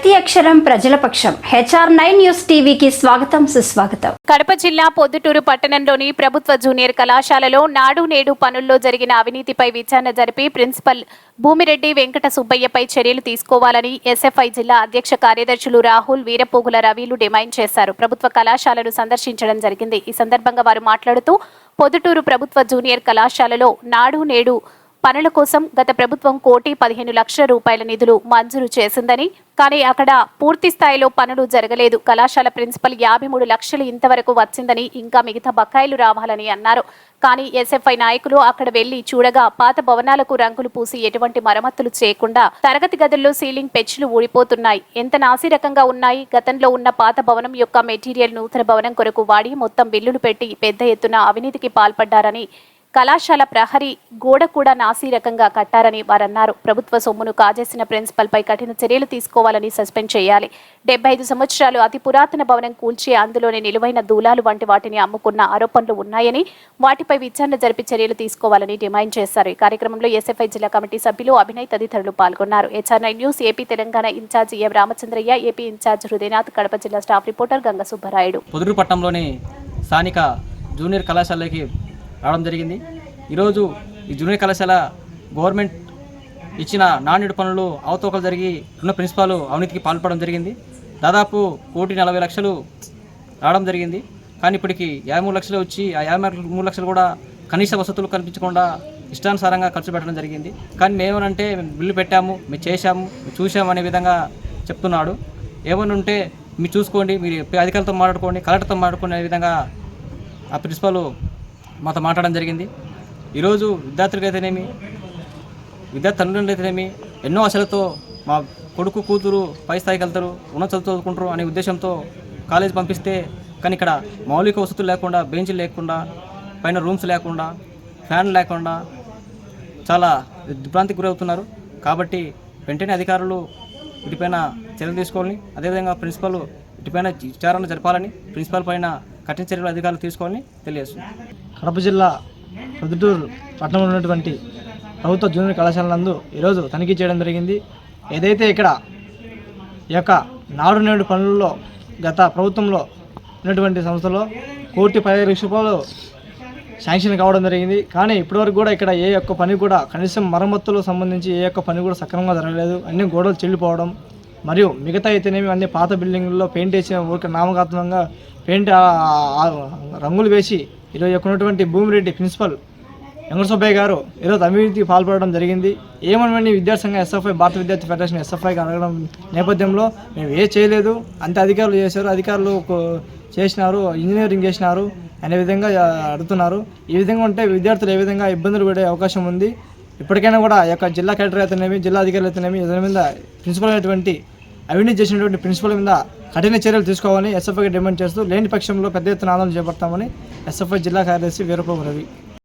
ప్రతి అక్షరం ప్రజల పక్షం. HR9 న్యూస్ టీవీకి స్వాగతం, సుస్వాగతం. కడప జిల్లా పొద్దుటూరు పట్టణంలోని ప్రభుత్వ జూనియర్ కళాశాలలో నాడు నేడు పనుల్లో జరిగిన అవినీతిపై విచారణ జరిపి ప్రిన్సిపల్ భూమిరెడ్డి వెంకట సుబ్బయ్యపై చర్యలు తీసుకోవాలని SFI జిల్లా అధ్యక్ష కార్యదర్శులు రాహుల్, వీరపోగుల రవిలు డిమాండ్ చేశారు. ప్రభుత్వ కళాశాలను సందర్శించడం జరిగింది. ఈ సందర్భంగా వారు మాట్లాడుతూ పొద్దుటూరు ప్రభుత్వ జూనియర్ కళాశాలలో నాడు నేడు పనుల కోసం గత ప్రభుత్వం 1,15,00,000 రూపాయల నిధులు మంజూరు చేసిందని, కానీ అక్కడ పూర్తి స్థాయిలో పనులు జరగలేదు. కళాశాల ప్రిన్సిపల్ 53 లక్షలు ఇంతవరకు వచ్చిందని, ఇంకా మిగతా బకాయిలు రావాలని అన్నారు. కానీ SFI నాయకులు అక్కడ వెళ్లి చూడగా పాత భవనాలకు రంగులు పూసి ఎటువంటి మరమ్మతులు చేయకుండా తరగతి గదుల్లో సీలింగ్ పెచ్చులు ఊడిపోతున్నాయి. ఎంత నాసిరకంగా ఉన్నాయి. గతంలో ఉన్న పాత భవనం యొక్క మెటీరియల్ నూతన భవనం కొరకు వాడి మొత్తం బిల్లులు పెట్టి పెద్ద ఎత్తున అవినీతికి పాల్పడ్డారని, కళాశాల ప్రహరీ గోడ కూడా నాసిరకంగా కట్టారని వారన్నారు. ప్రభుత్వ సొమ్మును కాజేసిన ప్రిన్సిపల్ పై కఠిన చర్యలు తీసుకోవాలని సస్పెండ్ చేయాలి. 75 సంవత్సరాలు అతి పురాతన భవనం కూల్చి అందులోని నిలువైన దూలాలు వంటి వాటిని అమ్ముకున్న ఆరోపణలు ఉన్నాయని, వాటిపై విచారణ జరిపి చర్యలు తీసుకోవాలని డిమాండ్ చేశారు. ఈ కార్యక్రమంలో SFI జిల్లా కమిటీ సభ్యులు అభినయ్ తదితరులు పాల్గొన్నారు. HR9 news AP Telangana in-charge M Ramachandraiah, AP in-charge Hridayanath, Kadapa జిల్లా స్టాఫ్ రిపోర్టర్ గంగ సుబ్బరాయుడు. పొద్దుటూరు పట్టణంలోని స్థానిక జూనియర్ కళాశాలకి రావడం జరిగింది. ఈరోజు ఈ జూనియర్ కళాశాల గవర్నమెంట్ ఇచ్చిన నాణ్యత పనులు అవతవకలు జరిగి ఉన్న ప్రిన్సిపాల్ అవినీతికి పాల్పడడం జరిగింది. దాదాపు 1,40,00,000 రావడం జరిగింది. కానీ ఇప్పటికి 53 లక్షలు వచ్చి ఆ 53 లక్షలు కూడా కనీస వసతులు కల్పించకుండా ఇష్టానుసారంగా ఖర్చు పెట్టడం జరిగింది. కానీ మేమేమనంటే బిల్లు పెట్టాము, మేము చేశాము, చూసాము అనే విధంగా చెప్తున్నాడు. ఏమని ఉంటే మీరు చూసుకోండి, మీరు అధికారులతో మాట్లాడుకోండి, కలెక్టర్తో మాట్లాడుకోండి అనే విధంగా ఆ ప్రిన్సిపాల్ మాతో మాట్లాడడం జరిగింది. ఈరోజు విద్యార్థులకైతేనేమి, విద్యార్థి తల్లిదండ్రులైతేనేమి ఎన్నో ఆశలతో మా కొడుకు కూతురు పై స్థాయికి వెళ్తారు, ఉన్నత చదువుకుంటారు అనే ఉద్దేశంతో కాలేజ్ పంపిస్తే, కానీ ఇక్కడ మౌలిక వసతులు లేకుండా, బెంచ్లు లేకుండా, పైన రూమ్స్ లేకుండా, ఫ్యాన్ లేకుండా చాలా దిగ్భ్రాంతికి గురవుతున్నారు. కాబట్టి వెంటనే అధికారులు వీటిపైన చర్యలు తీసుకోవాలని, అదేవిధంగా ప్రిన్సిపల్ వీటిపైన విచారణ జరపాలని, ప్రిన్సిపల్ పైన కఠిన చర్యలు అధికారులు తీసుకోవాలని తెలియజేస్తుంది. కడప జిల్లా పొద్దుటూరు పట్టణంలో ఉన్నటువంటి ప్రభుత్వ జూనియర్ కళాశాల నందు ఈరోజు తనిఖీ చేయడం జరిగింది. ఏదైతే ఇక్కడ ఈ యొక్క నాడు నేడు పనుల్లో గత ప్రభుత్వంలో ఉన్నటువంటి సంస్థలో 1,15,00,000 రూపాయలు శాంక్షన్ కావడం జరిగింది. కానీ ఇప్పటివరకు కూడా ఇక్కడ ఏ ఒక్క పని కూడా, కనీసం మరమ్మతులకు సంబంధించి ఏ ఒక్క పని కూడా సక్రమంగా జరగలేదు. అన్ని గోడలు చెల్లిపోవడం, మరియు మిగతా అయితేనేమి అన్ని పాత బిల్డింగుల్లో పెయింట్ వేసిన ఊరికి నామకాత్మకంగా పెయింట్ రంగులు వేసి ఈరోజు ఉన్నటువంటి భూమిరెడ్డి ప్రిన్సిపల్ వెంకట సుబ్బయ్య గారు ఈరోజు అవినీతికి పాల్పడడం జరిగింది. ఏమని విద్యార్థి సంఘం SFI, భారత విద్యార్థి ఫెడరేషన్ SFIకి అడగడం నేపథ్యంలో మేము చేయలేదు, అంతే అధికారులు చేశారు, అధికారులు చేసినారు, ఇంజనీరింగ్ చేసినారు అనే విధంగా అడుగుతున్నారు. ఈ విధంగా ఉంటే విద్యార్థులు ఏ విధంగా ఇబ్బందులు పడే అవకాశం ఉంది. ఇప్పటికైనా కూడా ఈ యొక్క జిల్లా కలెక్టర్ అయితేనేమి, జిల్లా అధికారులు అయితేనేమి ఇతని మీద ప్రిన్సిపల్ అయినటువంటి అవినీతి చేసినటువంటి ప్రిన్సిపల్ మీద కఠిన చర్యలు తీసుకోవాలని SFIకి డిమాండ్ చేస్తూ, లేని పక్షంలో పెద్ద ఎత్తున ఆందోళన చేపడతామని SFI జిల్లా కార్యదర్శి వీరపోగు రవి.